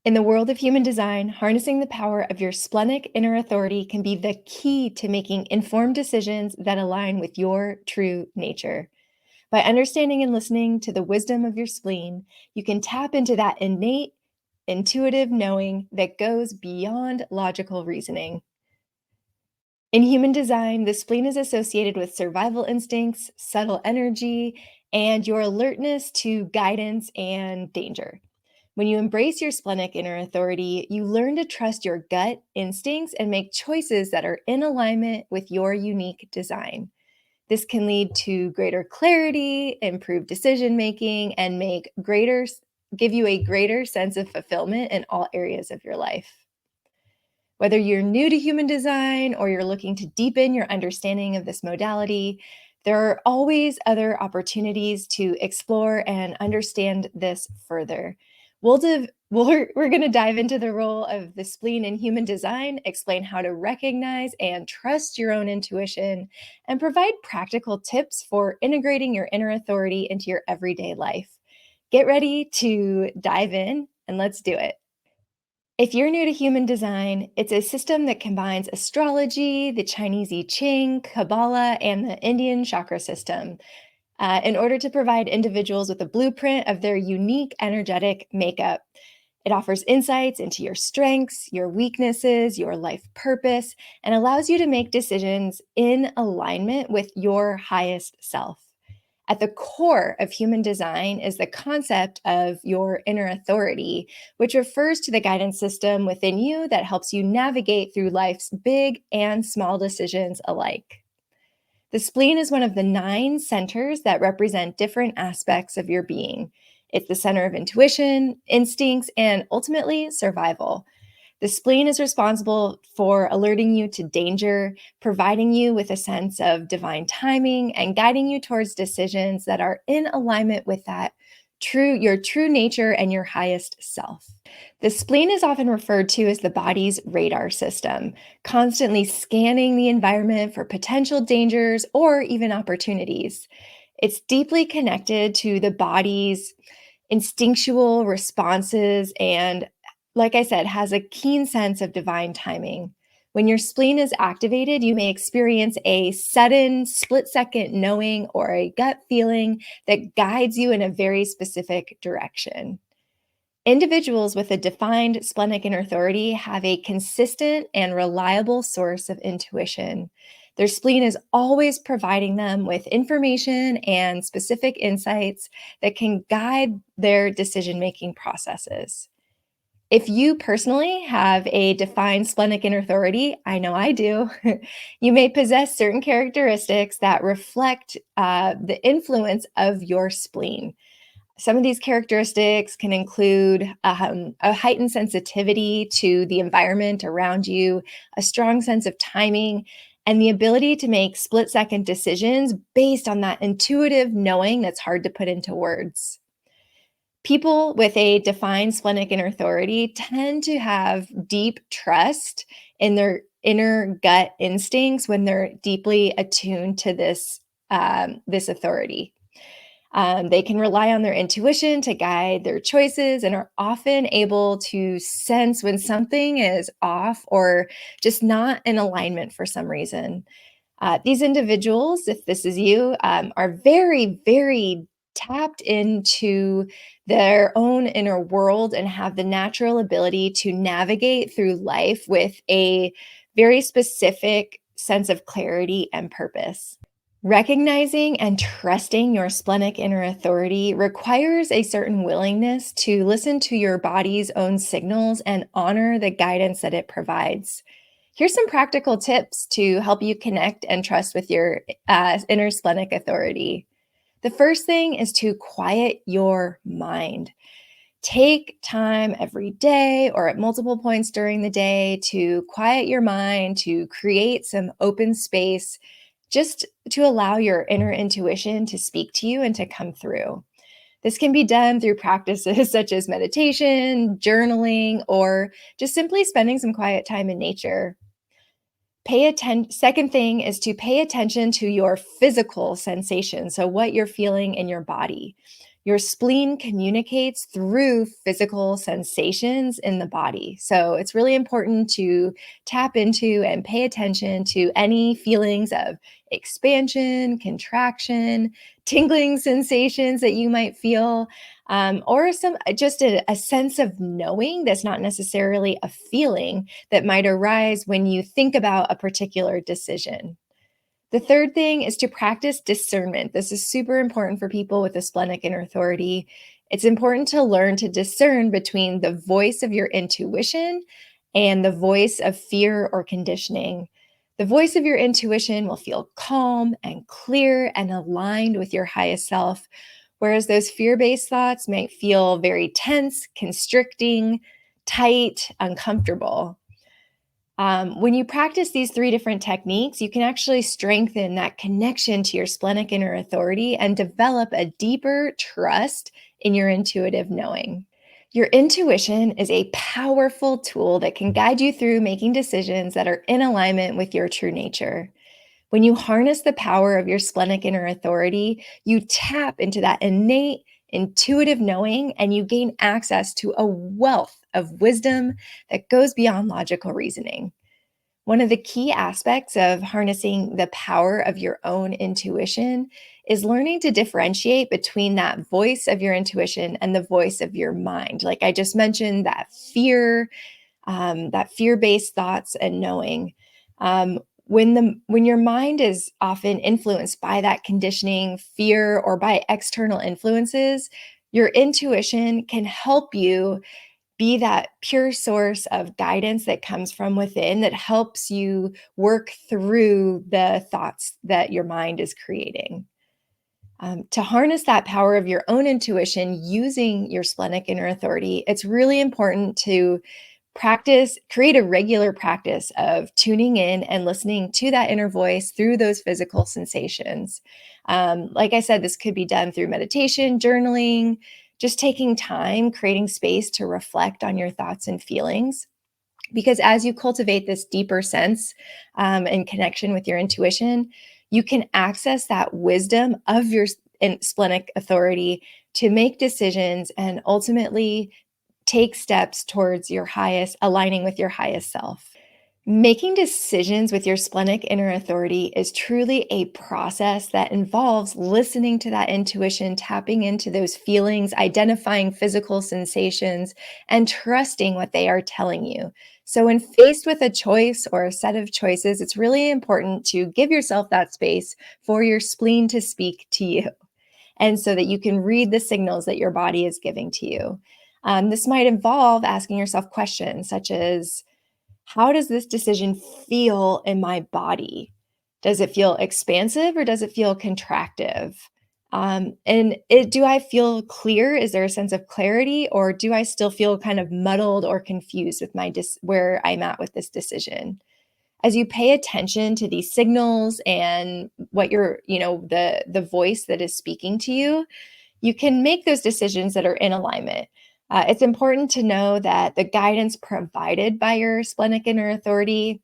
In the world of human design, harnessing the power of your splenic inner authority can be the key to making informed decisions that align with your true nature. By understanding and listening to the wisdom of your spleen, you can tap into that innate, intuitive knowing that goes beyond logical reasoning. In human design, the spleen is associated with survival instincts, subtle energy, and your alertness to guidance and danger. When you embrace your splenic inner authority, you learn to trust your gut instincts and make choices that are in alignment with your unique design. This can lead to greater clarity, improved decision making, and give you a greater sense of fulfillment in all areas of your life. Whether you're new to human design or you're looking to deepen your understanding of this modality, there are always other opportunities to explore and understand this further. We're going to dive into the role of the spleen in human design, explain how to recognize and trust your own intuition, and provide practical tips for integrating your inner authority into your everyday life. Get ready to dive in and let's do it. If you're new to human design, it's a system that combines astrology, the Chinese I Ching, Kabbalah, and the Indian chakra system in order to provide individuals with a blueprint of their unique energetic makeup. It offers insights into your strengths, your weaknesses, your life purpose, and allows you to make decisions in alignment with your highest self. At the core of human design is the concept of your inner authority, which refers to the guidance system within you that helps you navigate through life's big and small decisions alike. The spleen is one of the 9 centers that represent different aspects of your being. It's the center of intuition, instincts, and ultimately survival. The spleen is responsible for alerting you to danger, providing you with a sense of divine timing, and guiding you towards decisions that are in alignment with your true nature and your highest self. The spleen is often referred to as the body's radar system, constantly scanning the environment for potential dangers or even opportunities. It's deeply connected to the body's instinctual responses and, like I said, has a keen sense of divine timing. When your spleen is activated, you may experience a sudden split-second knowing or a gut feeling that guides you in a very specific direction. Individuals with a defined splenic inner authority have a consistent and reliable source of intuition. Their spleen is always providing them with information and specific insights that can guide their decision-making processes. If you personally have a defined splenic inner authority, I know I do, you may possess certain characteristics that reflect the influence of your spleen. Some of these characteristics can include a heightened sensitivity to the environment around you, a strong sense of timing, and the ability to make split-second decisions based on that intuitive knowing that's hard to put into words. People with a defined splenic inner authority tend to have deep trust in their inner gut instincts when they're deeply attuned to this authority. They can rely on their intuition to guide their choices and are often able to sense when something is off or just not in alignment for some reason. These individuals, if this is you, are very, very tapped into their own inner world and have the natural ability to navigate through life with a very specific sense of clarity and purpose. Recognizing and trusting your splenic inner authority requires a certain willingness to listen to your body's own signals and honor the guidance that it provides. Here's some practical tips to help you connect and trust with your inner splenic authority. The first thing is to quiet your mind. Take time every day or at multiple points during the day to quiet your mind, to create some open space, just to allow your inner intuition to speak to you and to come through. This can be done through practices such as meditation, journaling, or just simply spending some quiet time in nature. Second thing is to pay attention to your physical sensations, so what you're feeling in your body. Your spleen communicates through physical sensations in the body. So it's really important to tap into and pay attention to any feelings of expansion, contraction, tingling sensations that you might feel, or some just a sense of knowing that's not necessarily a feeling that might arise when you think about a particular decision. The third thing is to practice discernment. This is super important for people with a splenic inner authority. It's important to learn to discern between the voice of your intuition and the voice of fear or conditioning. The voice of your intuition will feel calm and clear and aligned with your highest self, whereas those fear based thoughts might feel very tense, constricting, tight, uncomfortable. When you practice these three different techniques, you can actually strengthen that connection to your splenic inner authority and develop a deeper trust in your intuitive knowing. Your intuition is a powerful tool that can guide you through making decisions that are in alignment with your true nature. When you harness the power of your splenic inner authority, you tap into that innate intuitive knowing and you gain access to a wealth of wisdom that goes beyond logical reasoning. One of the key aspects of harnessing the power of your own intuition is learning to differentiate between that voice of your intuition and the voice of your mind. Like I just mentioned, that fear-based thoughts and knowing. When your mind is often influenced by that conditioning, fear, or by external influences, your intuition can help you be that pure source of guidance that comes from within that helps you work through the thoughts that your mind is creating. To harness that power of your own intuition using your splenic inner authority, it's really important to create a regular practice of tuning in and listening to that inner voice through those physical sensations. Like I said, this could be done through meditation, journaling, just taking time, creating space to reflect on your thoughts and feelings. Because as you cultivate this deeper sense and connection with your intuition, you can access that wisdom of your splenic authority to make decisions and ultimately take steps towards aligning with your highest self. Making decisions with your splenic inner authority is truly a process that involves listening to that intuition, tapping into those feelings, identifying physical sensations, and trusting what they are telling you. So, when faced with a choice or a set of choices, it's really important to give yourself that space for your spleen to speak to you, and so that you can read the signals that your body is giving to you. This might involve asking yourself questions such as, how does this decision feel in my body? Does it feel expansive or does it feel contractive? Do I feel clear? Is there a sense of clarity, or do I still feel kind of muddled or confused with where I'm at with this decision? As you pay attention to these signals and what the voice that is speaking to you, you can make those decisions that are in alignment. It's important to know that the guidance provided by your splenic inner authority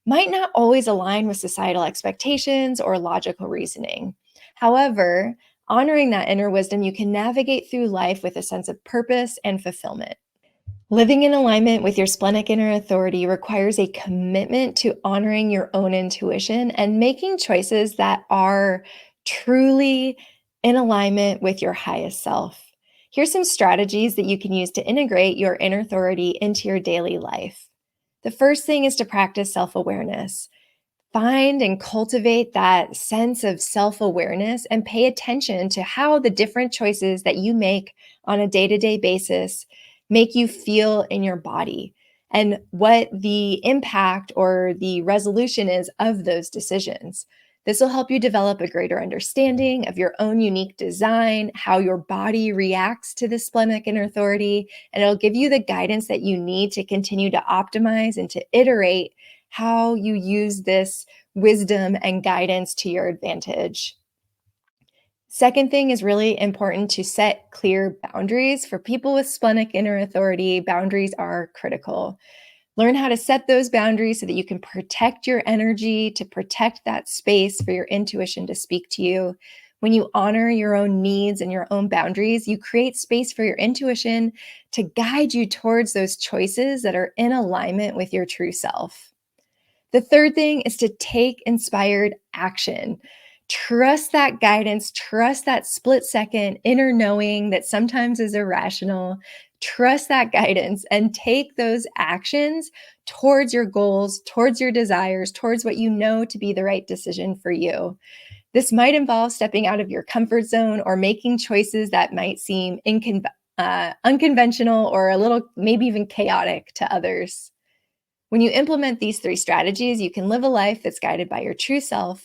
might not always align with societal expectations or logical reasoning. However, honoring that inner wisdom, you can navigate through life with a sense of purpose and fulfillment. Living in alignment with your splenic inner authority requires a commitment to honoring your own intuition and making choices that are truly in alignment with your highest self. Here's some strategies that you can use to integrate your inner authority into your daily life. The first thing is to practice self awareness. Find and cultivate that sense of self awareness and pay attention to how the different choices that you make on a day to day basis make you feel in your body and what the impact or the resolution is of those decisions. This will help you develop a greater understanding of your own unique design, how your body reacts to the splenic inner authority, and it'll give you the guidance that you need to continue to optimize and to iterate how you use this wisdom and guidance to your advantage. Second thing is really important to set clear boundaries. For people with splenic inner authority, boundaries are critical. Learn how to set those boundaries so that you can protect your energy, to protect that space for your intuition to speak to you When you honor your own needs and your own boundaries, you create space for your intuition to guide you towards those choices that are in alignment with your true self. The third thing is to take inspired action. Trust that guidance, trust that split second inner knowing that sometimes is irrational. Trust that guidance and take those actions towards your goals, towards your desires, towards what you know to be the right decision for you. This might involve stepping out of your comfort zone or making choices that might seem unconventional or a little, maybe even chaotic to others. When you implement these three strategies, you can live a life that's guided by your true self,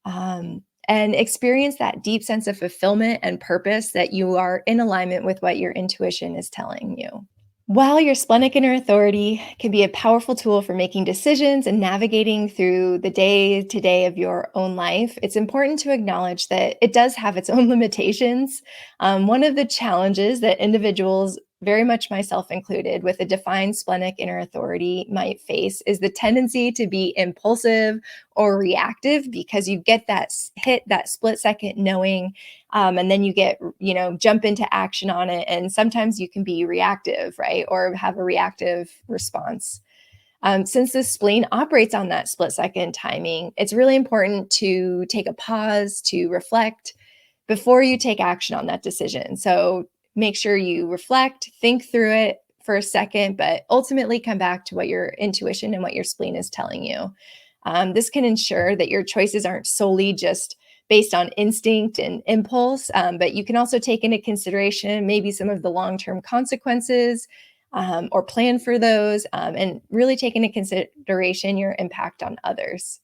and experience that deep sense of fulfillment and purpose that you are in alignment with what your intuition is telling you. While your splenic inner authority can be a powerful tool for making decisions and navigating through the day to day of your own life, it's important to acknowledge that it does have its own limitations. One of the challenges that individuals, very much myself included, with a defined splenic inner authority might face is the tendency to be impulsive or reactive because you get that hit, that split second knowing, and then you get, jump into action on it. And sometimes you can be reactive, right? Or have a reactive response. Since the spleen operates on that split second timing, it's really important to take a pause, to reflect before you take action on that decision. So make sure you reflect, think through it for a second, but ultimately come back to what your intuition and what your spleen is telling you. This can ensure that your choices aren't solely just based on instinct and impulse, but you can also take into consideration maybe some of the long-term consequences, or plan for those, and really take into consideration your impact on others.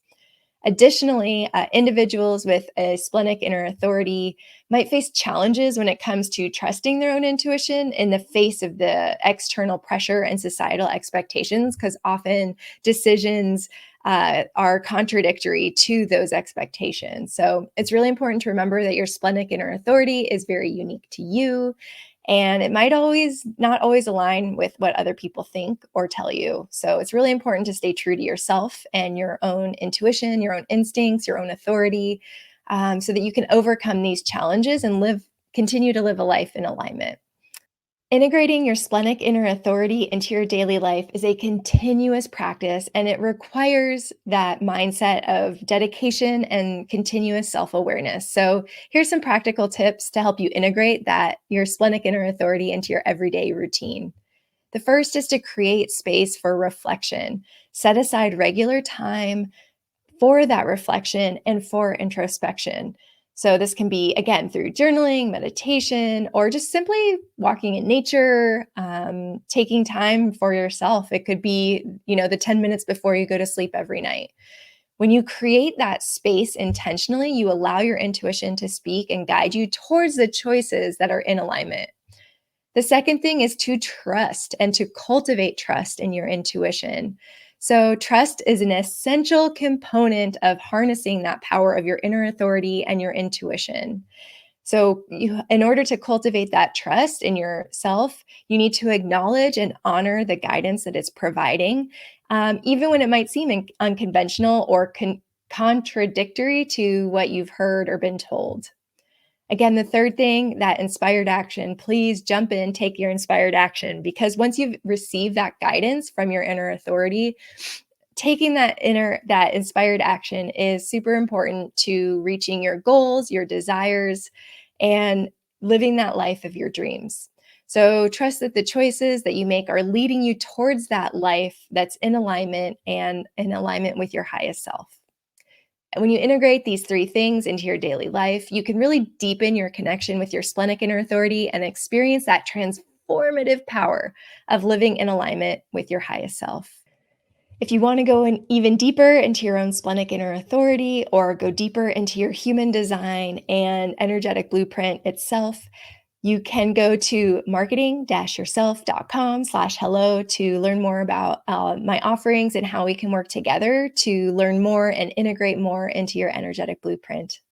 Additionally, individuals with a splenic inner authority might face challenges when it comes to trusting their own intuition in the face of the external pressure and societal expectations, because often decisions are contradictory to those expectations. So it's really important to remember that your splenic inner authority is very unique to you, and it might not always align with what other people think or tell you. So it's really important to stay true to yourself and your own intuition, your own instincts, your own authority, so that you can overcome these challenges and continue to live a life in alignment. Integrating your splenic inner authority into your daily life is a continuous practice, and it requires that mindset of dedication and continuous self-awareness. So, here's some practical tips to help you integrate your splenic inner authority into your everyday routine. The first is to create space for reflection. Set aside regular time for that reflection and for introspection. So, this can be, again, through journaling, meditation, or just simply walking in nature, taking time for yourself. It could be, the 10 minutes before you go to sleep every night. When you create that space intentionally, you allow your intuition to speak and guide you towards the choices that are in alignment. The second thing is to trust and to cultivate trust in your intuition. So, trust is an essential component of harnessing that power of your inner authority and your intuition. So, in order to cultivate that trust in yourself, you need to acknowledge and honor the guidance that it's providing, even when it might seem unconventional or contradictory to what you've heard or been told. Again, the third thing, that inspired action, please jump in, take your inspired action, because once you've received that guidance from your inner authority, taking that inspired action is super important to reaching your goals, your desires, and living that life of your dreams. So trust that the choices that you make are leading you towards that life that's in alignment and in alignment with your highest self. And when you integrate these three things into your daily life, you can really deepen your connection with your splenic inner authority and experience that transformative power of living in alignment with your highest self. If you want to go in even deeper into your own splenic inner authority or go deeper into your human design and energetic blueprint itself, you can go to marketing-yourself.com/hello to learn more about my offerings and how we can work together to learn more and integrate more into your energetic blueprint.